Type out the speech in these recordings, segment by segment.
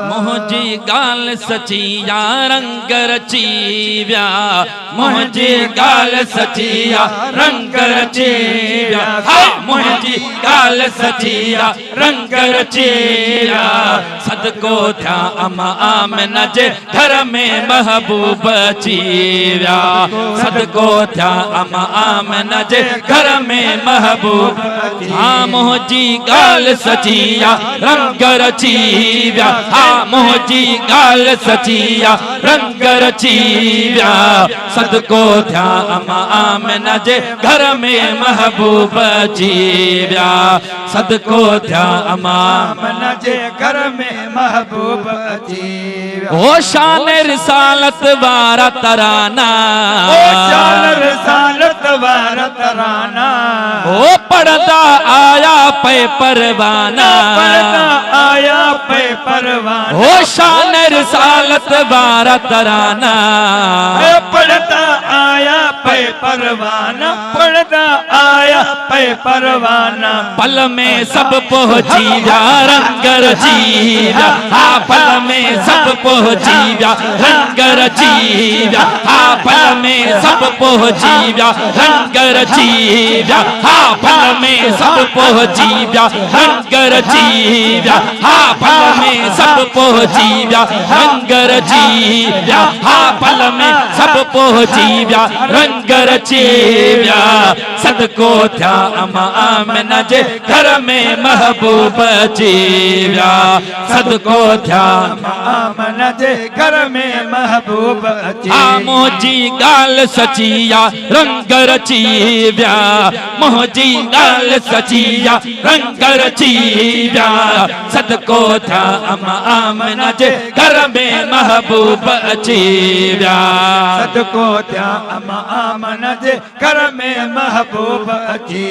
मुंहिंजी ॻाल्हि सची या रंग रची विया, मुंहिंजी ॻाल्हि सची या रंग रची विया, मुंहिंजी ॻाल्हि सची या रंग रची विया। सदको थिया अमा आमिना जे घर में महबूब अची विया, सदको थिया अमा आमिना जे घर में महबूब। हाँ मुंहिंजी ॻाल्हि सची या रंग रची विया, मुंहिंजी ॻाल्हि सची या रंग रची विया। सदको थिया अमा आमिना जे घर में महबूब अची विया, सदको थिया अमा आमिना जे घर में महबूब अची विया। ओ शान रिसालत वारा तराना, ओ शान रिसालत वारा तराना, ओ पढ़दा आया पे परवाना, पढ़दा आया पे परवाना। ओ शान रिसालत वारा तराना, पढ़दा आया पे परवाना, पढ़दा आया पे परवाना। पल में सब पहुंची जा रंग रची जा, हाँ पल में सब पहुंची जा रंग रची जा, हाँ पल में सब पहुंची जा रंग रची जा, हाँ पल में सब पहुंची जा रंग रची जा, हाँ पल में सब पहुंची जा रंग रची जा, हाँ पल में सब पहुंची जा रंग रची जा। सदको थिया अमा आमिना जे घर में महबूब अची विया, सदको थिया अमा आमिना जे घर में महबूब अची। मुंहिंजी ॻाल्हि सची या रंग रची विया, मुंहिंजी ॻाल्हि सची या रंग रची विया। सदको थिया अमा आमिना जे घर में महबूब अची विया, सदको थिया अमा आमिना जे घर में महबूब अची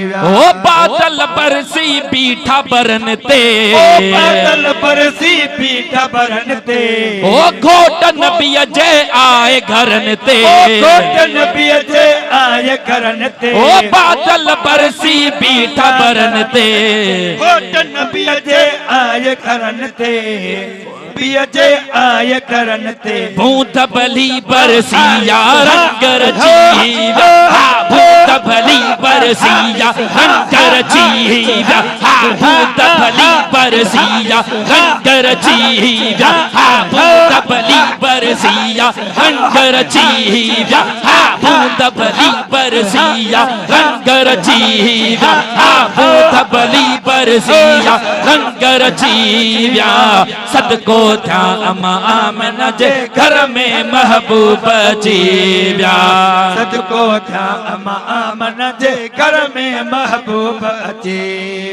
विया। ओ बादल बरसी बीठा बरन ते, ओ बादल बरसी बीठा बरन ते, ओ घोट नबी जे आए घरन ते, ओ घोट नबी जे आए घरन ते। ओ बादल बरसी बीठा बरन ते, घोट नबी जे आए घरन ते, जे आए करन ते। बूंद भली बरसी या रंग रची विया, बूंद भली बरसी या रंग रची विया, बूंद भली बरसी या रंग रची विया, बूंद भली बरसी या रंग रची विया, बूंद भली बरसी या रंग रची विया, बूंद भली बरसी या रंग रची विया। सदको थिया अमा आमिना जे घर में महबूब अची विया, सदको थिया अमा आमिना जे घर में महबूब अची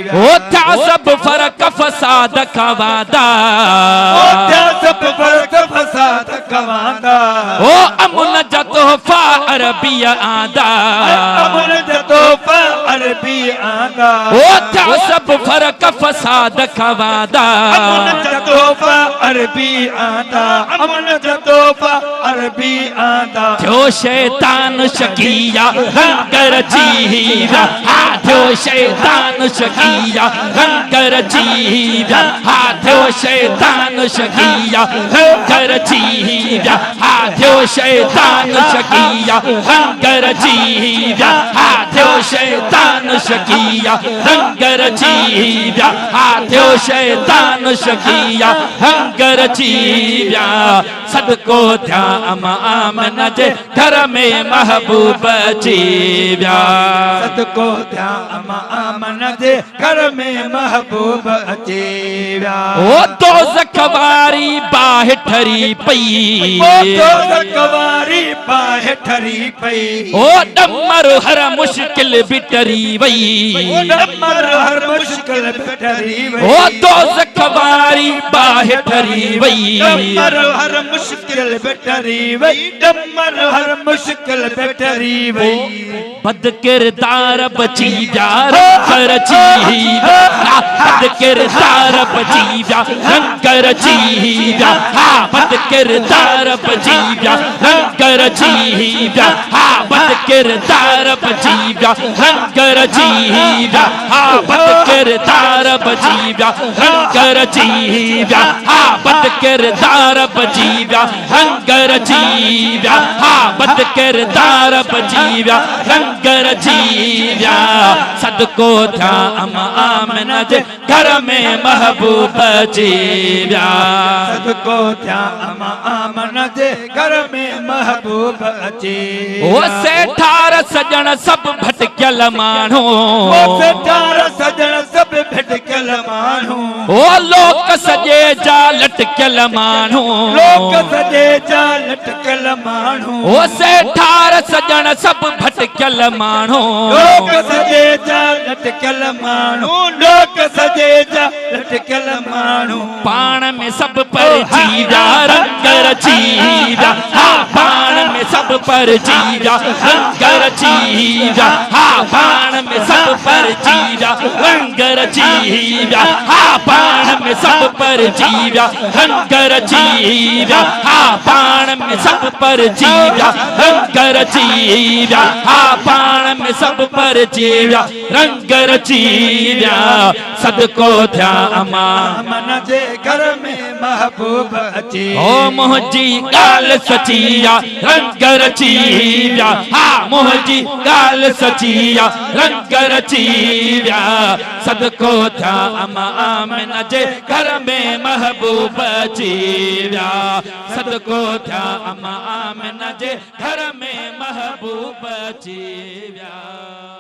विया। ओ थिया सब फर्क फसाद खवादा, ओ थिया सब फर्क फसाद खवादा, ओ अमुन जा तोहफा अरबी आंदा, अमुन जा तोहफा अरबी आंदा। ओ थिया सब फर्क फसाद खवादा, अमुन जा तोहफा अरबी आंदा, अमन जा तोहफा अरबी आंदा। थियो शैतान शकिया रंग रची विया, थियो शैतान शकिया रंग रची विया, थियो शैतान शकिया रंग रची विया, थियो शैतान शकिया रंग रची विया, थियो शैतान शकिया रंग रची विया, थियो शैतान शकिया रंग रची विया। सदको थिया अमा आमिना जे घर में महबूब अची विया, सदको थिया अमा आमिना जे घर में महबूब अची विया। ओ दोज़ख वारी बाहि ठरी पई, ओ दोज़ख वारी बाहि ठरी पई, ओ डमर हर मुश्किल भी टरी वई, ओ डमर हर मुश्किल भी टरी वई। ओ दोज़ख वारी बाहि ठरी वई, डमर हर मुश्किल पे टरी वई, डमर हर मुश्किल पे टरी वई। बद किरदार बची जा रंग रची विया, बद किरदार बची जा रंग रची विया, बद किरदार बची जा रंग रची विया, बद किरदार बची जा रंग रची विया, हा बद किरदार बची विया रंग रची विया हा बद किरदार बची विया रंग रची विया हा बद किरदार बची विया रंग रची विया सदको थिया अम्मा आमिना जे घर में महबूब अची विया सदको थिया अम्मा आमिना जे घर में महबूब अची ओ सेठार सजण सब भटकियल माण्हू ओ सेठार सजण सब भटकियल माण्हू ओ लोक सजे जा लटकियल माण्हू लोक सजे जा लटकियल माण्हू ओ सेठार सजण सब भटकियल माण्हू लोक सजे जा लटकियल माण्हू लोक सजे जा लटकियल माण्हू पाण में सब पर जीवा रंग रची विया हा पाण में सब पर जीवा रंग रची विया हा पाण में सब पर जीवा रंग रची विया हा पाण में सब पर जीवा रंग रची विया हा पाण में सब पर जीवा रंग रची विया हा पाण में सब पर जीवा रंग रची विया सदको थिया अम्मा आमिना जे घर में महबूब अची ओ मुंहिंजी ॻाल्हि सची आ रंग रची विया हा मुंहिंजी ॻाल्हि सची आ रंग रची विया सदको थिया अम्मा आमिना जे घर में महबूब अची विया सदको थिया अम्मा आमिना जे घर में महबूब अची विया